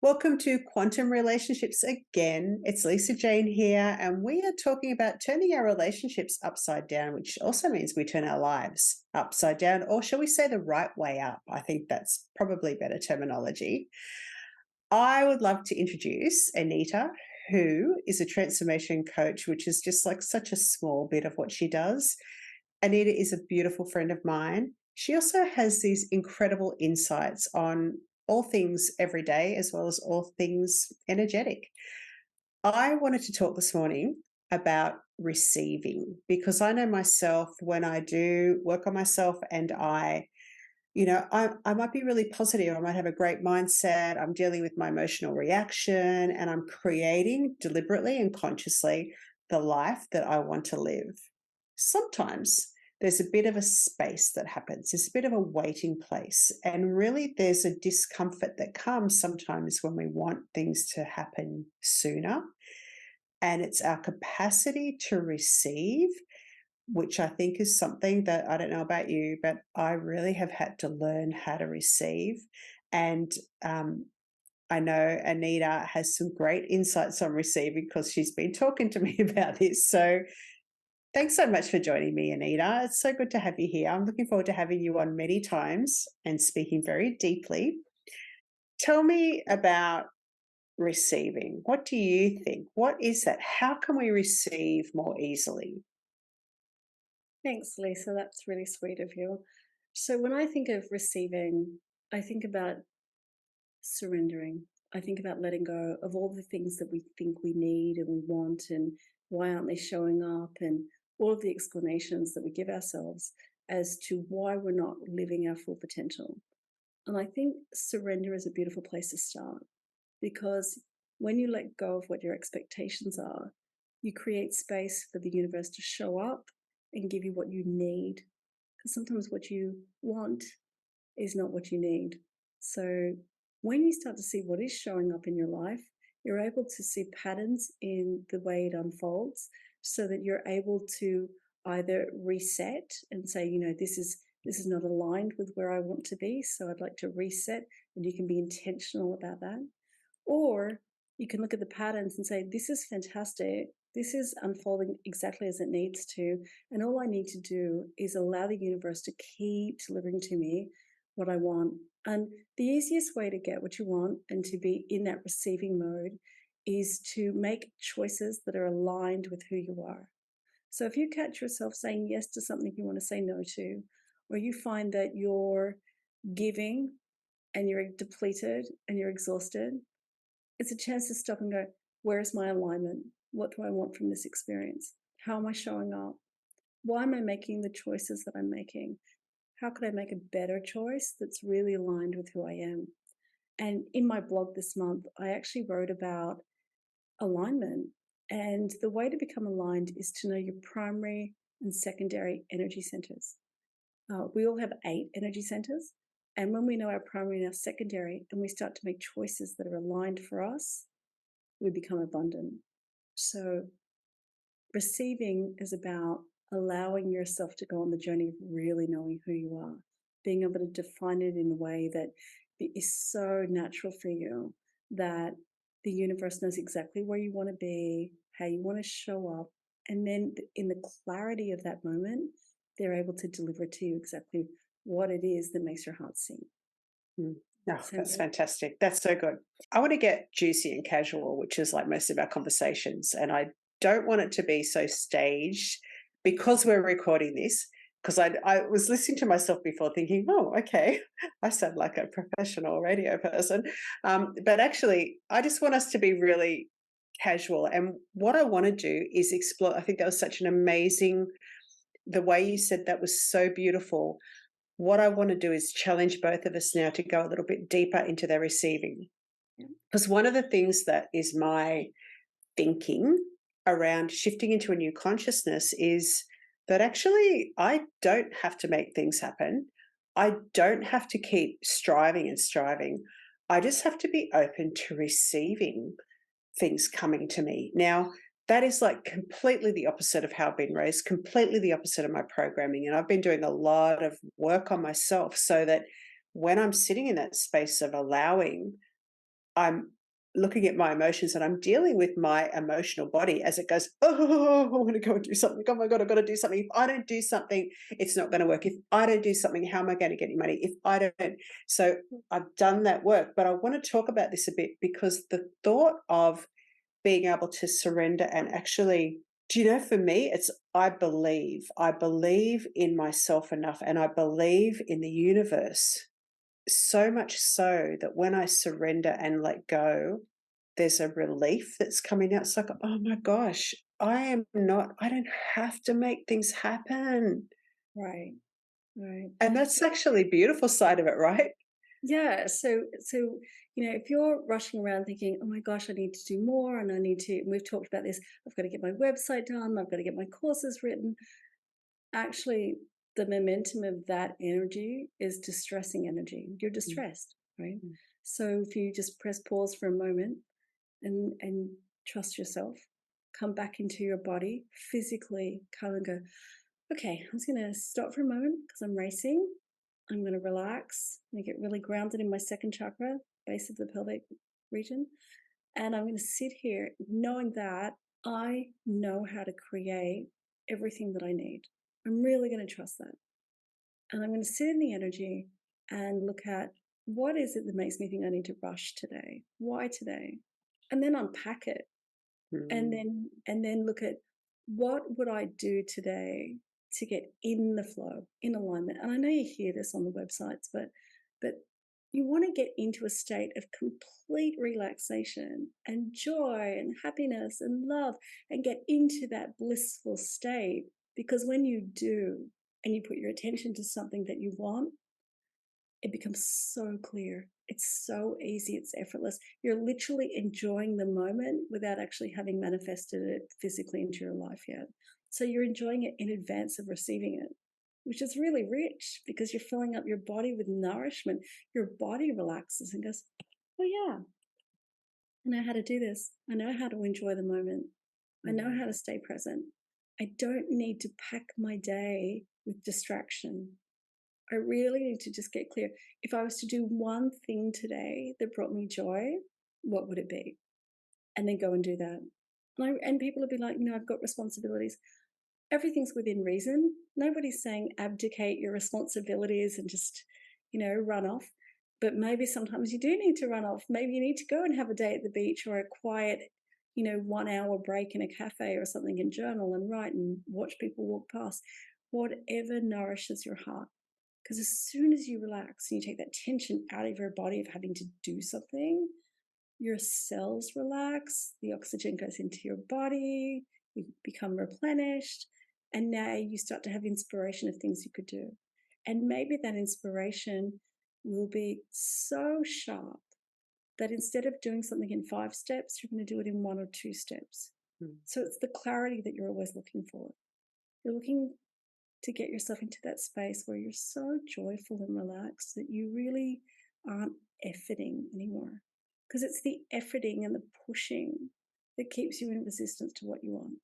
Welcome to Quantum Relationships again. It's Jayne here, and we are talking about turning our relationships upside down, which also means we turn our lives upside down, or shall we say the right way up? I think that's probably better terminology. I would love to introduce Anita, who is a transformation coach, which is just like such a small bit of what she does. Anita is a beautiful friend of mine. She also has these incredible insights on all things every day, as well as all things energetic. I wanted to talk this morning about receiving because I know myself when I do work on myself and I might be really positive. I might have a great mindset. I'm dealing with my emotional reaction and I'm creating deliberately and consciously the life that I want to live. Sometimes there's a bit of a space that happens, there's a bit of a waiting place. And really, there's a discomfort that comes sometimes when we want things to happen sooner. And it's our capacity to receive, which I think is something that I don't know about you, but I really have had to learn how to receive. And I know Anita has some great insights on receiving because she's been talking to me about this. So thanks so much for joining me, Anita. It's so good to have you here. I'm looking forward to having you on many times and speaking very deeply. Tell me about receiving. What do you think? What is that? How can we receive more easily? Thanks, Lisa. That's really sweet of you. So, when I think of receiving, I think about surrendering. I think about letting go of all the things that we think we need and we want, and why aren't they showing up, and all of the explanations that we give ourselves as to why we're not living our full potential. And I think surrender is a beautiful place to start because when you let go of what your expectations are, you create space for the universe to show up and give you what you need. Because sometimes what you want is not what you need. So when you start to see what is showing up in your life, you're able to see patterns in the way it unfolds so that you're able to either reset and say, this is not aligned with where I want to be, so I'd like to reset, and you can be intentional about that. Or you can look at the patterns and say, this is fantastic. This is unfolding exactly as it needs to. And all I need to do is allow the universe to keep delivering to me what I want. And the easiest way to get what you want and to be in that receiving mode is to make choices that are aligned with who you are. So if you catch yourself saying yes to something you want to say no to, or you find that you're giving and you're depleted and you're exhausted, it's a chance to stop and go, where's my alignment? What do I want from this experience? How am I showing up? Why am I making the choices that I'm making? How could I make a better choice that's really aligned with who I am? And in my blog this month, I actually wrote about alignment. And the way to become aligned is to know your primary and secondary energy centers. We all have 8 energy centers. And when we know our primary and our secondary, and we start to make choices that are aligned for us, we become abundant. So, receiving is about allowing yourself to go on the journey of really knowing who you are, being able to define it in a way that is so natural for you that the universe knows exactly where you want to be, how you want to show up. And then, in the clarity of that moment, they're able to deliver to you exactly what it is that makes your heart sing. Mm. Oh, Sound that's good? fantastic. That's so good. I want to get juicy and casual, which is like most of our conversations. And I don't want it to be so staged because we're recording this. Because I was listening to myself before thinking, oh, okay, I sound like a professional radio person. But actually, I just want us to be really casual. And what I want to do is explore. I think that was such an amazing, the way you said that was so beautiful. What I want to do is challenge both of us now to go a little bit deeper into their receiving. Yeah. Because one of the things that is my thinking around shifting into a new consciousness is that actually I don't have to make things happen. I don't have to keep striving and striving. I just have to be open to receiving things coming to me. Now, that is like completely the opposite of how I've been raised, completely the opposite of my programming. And I've been doing a lot of work on myself so that when I'm sitting in that space of allowing, I'm looking at my emotions and I'm dealing with my emotional body as it goes, oh, I want to go and do something. Oh my God, I've got to do something. If I don't do something, it's not going to work. If I don't do something, how am I going to get any money? If I don't. So I've done that work, but I want to talk about this a bit because the thought of being able to surrender and actually, do you know, for me, it's I believe in myself enough and I believe in the universe so much so that when I surrender and let go, there's a relief that's coming out. It's like, oh my gosh, I don't have to make things happen. Right. Right. And that's actually a beautiful side of it, right? Yeah. So if you're rushing around thinking, "Oh my gosh, I need to do more, and I need to," and we've talked about this. I've got to get my website done. I've got to get my courses written. Actually, the momentum of that energy is distressing energy. You're Mm, distressed, right? mm, So if you just press pause for a moment and trust yourself, come back into your body, physically come and go, okay, I'm just going to stop for a moment because I'm racing. I'm going to relax. I'm going to get really grounded in my second chakra, base of the pelvic region. And I'm going to sit here knowing that I know how to create everything that I need. I'm really going to trust that. And I'm going to sit in the energy and look at what is it that makes me think I need to rush today? Why today? And then unpack it and mm. then look at what would I do today to get in the flow, in alignment. And I know you hear this on the websites, but you want to get into a state of complete relaxation and joy and happiness and love and get into that blissful state, because when you do and you put your attention to something that you want, it becomes so clear. It's so easy. It's effortless. You're literally enjoying the moment without actually having manifested it physically into your life yet. So you're enjoying it in advance of receiving it, which is really rich because you're filling up your body with nourishment. Your body relaxes and goes, oh, yeah, I know how to do this. I know how to enjoy the moment. I know Mm. how to stay present. I don't need to pack my day with distraction. I really need to just get clear. If I was to do one thing today that brought me joy, what would it be? And then go and do that. And people would be like, I've got responsibilities. Everything's within reason. Nobody's saying abdicate your responsibilities and just, run off. But maybe sometimes you do need to run off. Maybe you need to go and have a day at the beach or a quiet, 1 hour break in a cafe or something and journal and write and watch people walk past. Whatever nourishes your heart. Because as soon as you relax and you take that tension out of your body of having to do something, your cells relax, the oxygen goes into your body, you become replenished, and now you start to have inspiration of things you could do. And maybe that inspiration will be so sharp that instead of doing something in 5 steps, you're going to do it in 1 or 2 steps. Mm. So it's the clarity that you're always looking for. You're looking to get yourself into that space where you're so joyful and relaxed that you really aren't efforting anymore. Because it's the efforting and the pushing that keeps you in resistance to what you want.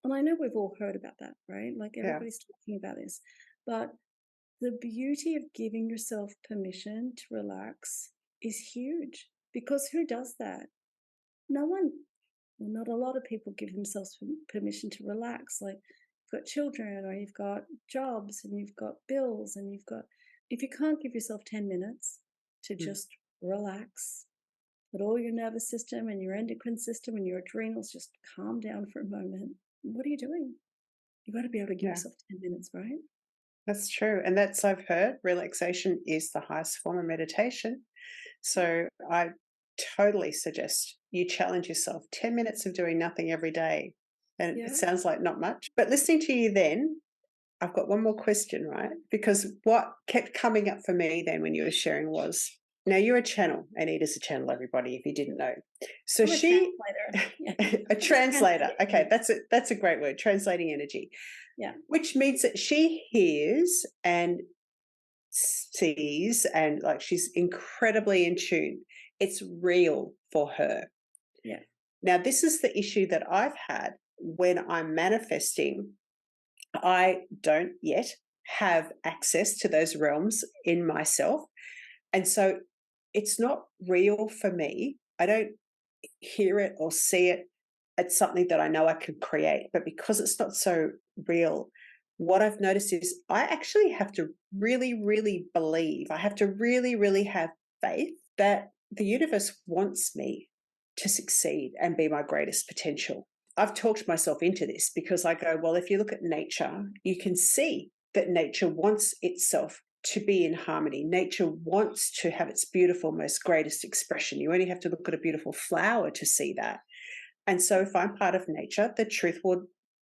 And I know we've all heard about that, right? Like Yeah. everybody's talking about this. But the beauty of giving yourself permission to relax is huge. Because who does that? No one. Well, not a lot of people give themselves permission to relax. Like you've got children or you've got jobs and you've got bills and if you can't give yourself 10 minutes to Mm. just relax, let all your nervous system and your endocrine system and your adrenals just calm down for a moment, what are you doing? You've got to be able to give Yeah. yourself 10 minutes, right? That's true. And that's, I've heard, relaxation is the highest form of meditation. So I totally suggest you challenge yourself 10 minutes of doing nothing every day. And it Yeah. sounds like not much. But listening to you then, I've got one more question, right? Because what kept coming up for me then when you were sharing was, now you're a channel. Anita's a channel, everybody, if you didn't know. So I'm a she, translator. Yeah. a I just translator. translate Okay, energy. that's a great word, translating energy, Yeah. which means that she hears and sees and like she's incredibly in tune. It's real for her. Yeah. Now, this is the issue that I've had when I'm manifesting. I don't yet have access to those realms in myself. And so it's not real for me I don't hear it or see it. It's something that I know I can create. But because it's not so real, what I've noticed is I actually have to really, really believe, I have to really, really have faith that the universe wants me to succeed and be my greatest potential. I've talked myself into this because I go, well, if you look at nature, you can see that nature wants itself to be in harmony. Nature wants to have its beautiful, most greatest expression. You only have to look at a beautiful flower to see that. And so if I'm part of nature, the truth will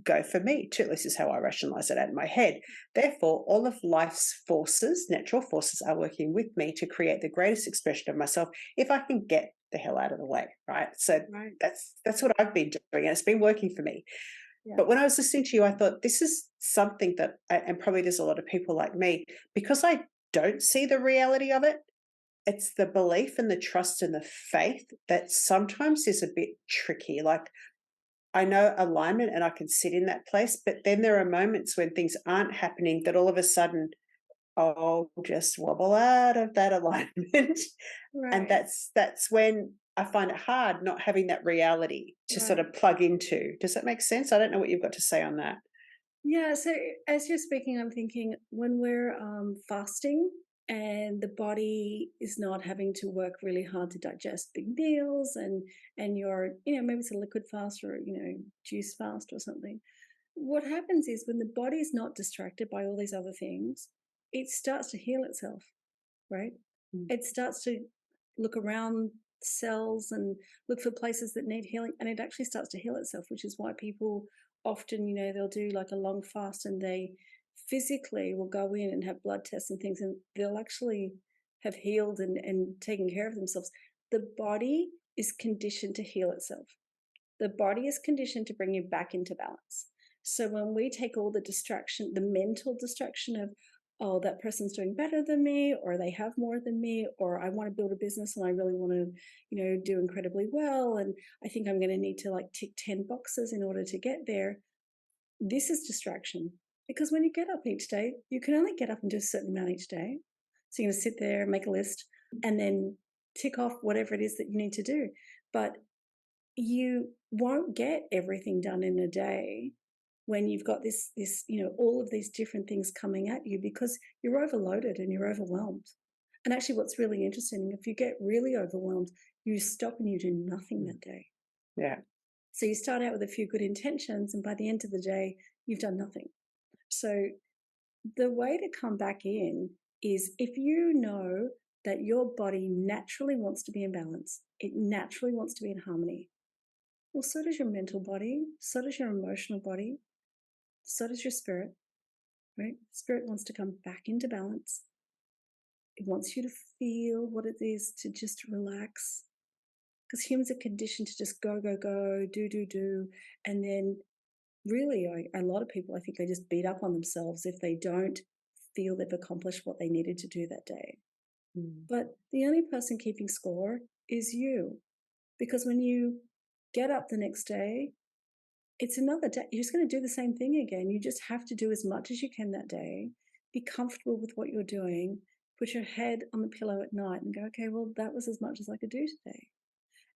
go for me too. This is how I rationalize it out in my head. Therefore, all of life's forces, natural forces, are working with me to create the greatest expression of myself if I can get the hell out of the way. Right. So Right. that's what I've been doing, and it's been working for me. Yeah. But when I was listening to you, I thought this is something that, and probably there's a lot of people like me, because I don't see the reality of it. It's the belief and the trust and the faith that sometimes is a bit tricky. Like, I know alignment and I can sit in that place, but then there are moments when things aren't happening that all of a sudden I'll just wobble out of that alignment. And Right. that's when I find it hard not having that reality to sort Right. of plug into. Does that make sense? I don't know what you've got to say on that. Yeah, so as you're speaking, I'm thinking when we're fasting and the body is not having to work really hard to digest big meals, and you're, maybe it's a liquid fast or, juice fast or something. What happens is when the body is not distracted by all these other things, it starts to heal itself, right? Mm. It starts to look around cells and look for places that need healing, and it actually starts to heal itself, which is why people often, they'll do like a long fast and they physically will go in and have blood tests and things, and they'll actually have healed and taken care of themselves. The body is conditioned to heal itself. The body is conditioned to bring you back into balance. So when we take all the distraction, the mental distraction of, oh, that person's doing better than me, or they have more than me, or I want to build a business and I really want to, do incredibly well. And I think I'm going to need to like tick 10 boxes in order to get there. This is distraction, because when you get up each day, you can only get up and do a certain amount each day. So you're going to sit there, make a list, and then tick off whatever it is that you need to do. But you won't get everything done in a day when you've got this all of these different things coming at you, because you're overloaded and you're overwhelmed. And actually, what's really interesting, if you get really overwhelmed, you stop and you do nothing Mm. that day. Yeah. So you start out with a few good intentions, and by the end of the day you've done nothing. So the way to come back in is, if you know that your body naturally wants to be in balance, it naturally wants to be in harmony. Well, so does your mental body, so does your emotional body, so does your spirit, right? Spirit wants to come back into balance. It wants you to feel what it is to just relax. Because humans are conditioned to just go, go, go, do, do, do. And then, really, a lot of people, I think they just beat up on themselves if they don't feel they've accomplished what they needed to do that day. Mm. But the only person keeping score is you. Because when you get up the next day, it's another day. You're just going to do the same thing again. You just have to do as much as you can that day. Be comfortable with what you're doing. Put your head on the pillow at night and go, okay, well, that was as much as I could do today.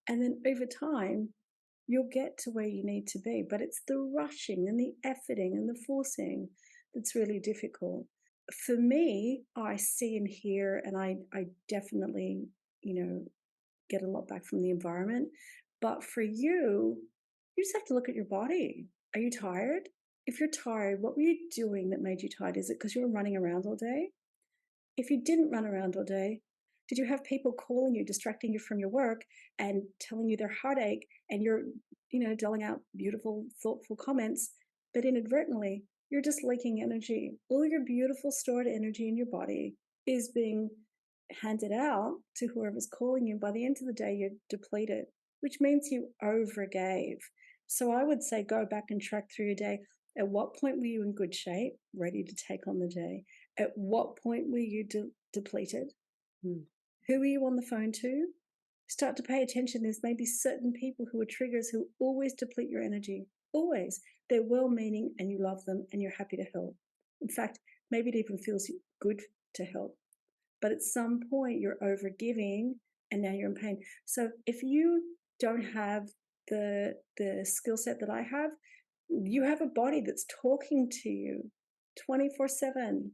And then over time, you'll get to where you need to be. But it's the rushing and the efforting and the forcing that's really difficult. For me, I see and hear, and I definitely, get a lot back from the environment. But for you, you just have to look at your body. Are you tired? If you're tired, what were you doing that made you tired? Is it because you were running around all day? If you didn't run around all day, did you have people calling you, distracting you from your work and telling you their heartache, and you're, doling out beautiful, thoughtful comments, but inadvertently, you're just leaking energy. All your beautiful stored energy in your body is being handed out to whoever's calling you. By the end of the day, you're depleted, which means you overgave. So I would say go back and track through your day. At what point were you in good shape, ready to take on the day? At what point were you depleted? Mm. Who were you on the phone to? Start to pay attention. There's maybe certain people who are triggers who always deplete your energy. Always. They're well meaning and you love them and you're happy to help. In fact, maybe it even feels good to help. But at some point, you're over giving and now you're in pain. So if you don't have the skill set that I have, you have a body that's talking to you 24/7.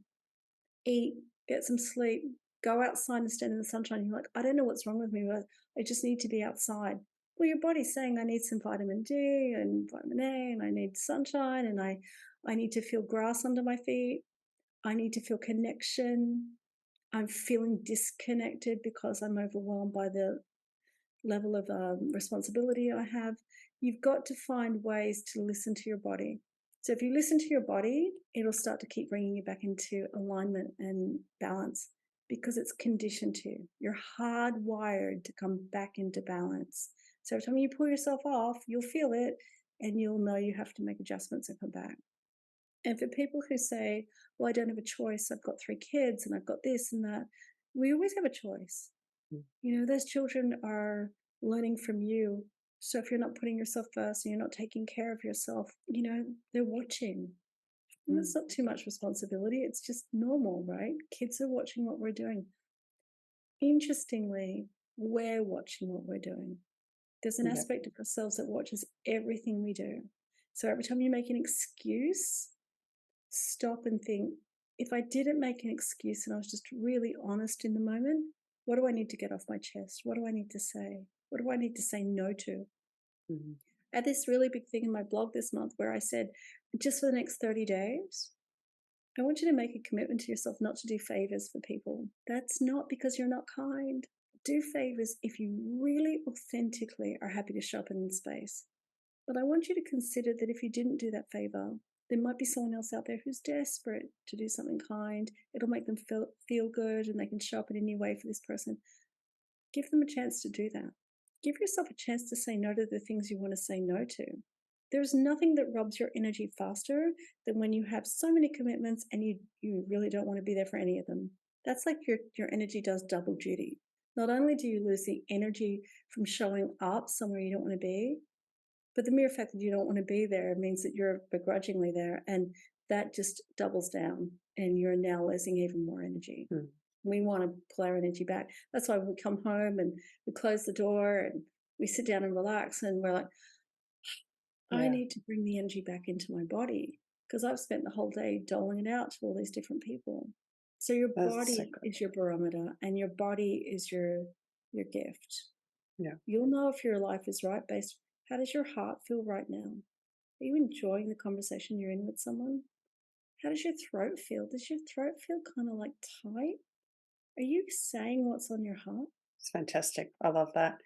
Eat, get some sleep, go outside and stand in the sunshine. You're like, I don't know what's wrong with me, but I just need to be outside. Well, your body's saying I need some vitamin D and vitamin A, and I need sunshine, and I need to feel grass under my feet. I need to feel connection. I'm feeling disconnected because I'm overwhelmed by the level of responsibility I have. You've got to find ways to listen to your body. So if you listen to your body, it'll start to keep bringing you back into alignment and balance because it's conditioned to. You're hardwired to come back into balance. So every time you pull yourself off, you'll feel it and you'll know you have to make adjustments and come back. And for people who say, well, I don't have a choice, I've got 3 kids and I've got this and that, we always have a choice. You know, those children are learning from you. So if you're not putting yourself first and you're not taking care of yourself, you know, they're watching. And that's not too much responsibility. It's just normal, right? Kids are watching what we're doing. Interestingly, we're watching what we're doing. There's an Yeah. aspect of ourselves that watches everything we do. So every time you make an excuse, stop and think, if I didn't make an excuse and I was just really honest in the moment, what do I need to get off my chest? What do I need to say? What do I need to say no to? Mhm. I had this really big thing in my blog this month where I said, just for the next 30 days, I want you to make a commitment to yourself not to do favors for people. That's not because you're not kind. Do favors if you really authentically are happy to show up in space. But I want you to consider that if you didn't do that favor, there might be someone else out there who's desperate to do something kind. It'll make them feel good and they can show up in a new way for this person. Give them a chance to do that. Give yourself a chance to say no to the things you want to say no to. There's nothing that robs your energy faster than when you have so many commitments and you really don't want to be there for any of them. That's like your energy does double duty. Not only do you lose the energy from showing up somewhere you don't want to be, but the mere fact that you don't want to be there means that you're begrudgingly there, and that just doubles down, and you're now losing even more energy. Mm. We want to pull our energy back. That's why we come home and we close the door and we sit down and relax, and we're like, I Yeah. need to bring the energy back into my body because I've spent the whole day doling it out to all these different people. So your That's so body good. is your barometer, and your body is your gift. Yeah. You'll know if your life is right based. How does your heart feel right now? Are you enjoying the conversation you're in with someone? How does your throat feel? Does your throat feel kind of like tight? Are you saying what's on your heart? It's fantastic. I love that.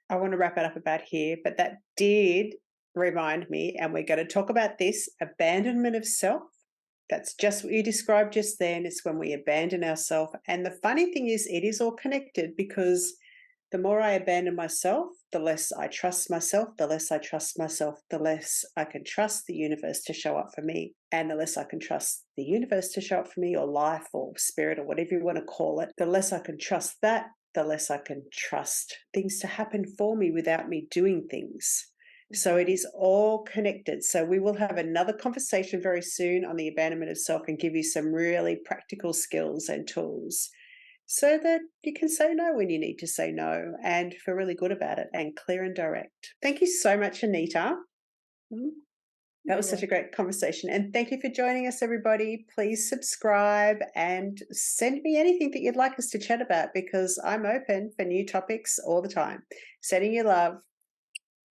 I want to wrap it up about here, but that did remind me, and we're going to talk about this abandonment of self. That's just what you described just then. It's when we abandon ourselves. And the funny thing is, it is all connected because the more I abandon myself, the less I trust myself, the less I trust myself, the less I can trust the universe to show up for me. And the less I can trust the universe to show up for me, or life or spirit or whatever you want to call it, the less I can trust that, the less I can trust things to happen for me without me doing things. So it is all connected. So we will have another conversation very soon on the abandonment of self and give you some really practical skills and tools so that you can say no when you need to say no and feel really good about it and clear and direct. Thank you so much, Anita. Hmm? That You're was such a welcome. great conversation. And thank you for joining us, everybody. Please subscribe and send me anything that you'd like us to chat about because I'm open for new topics all the time. Sending you love.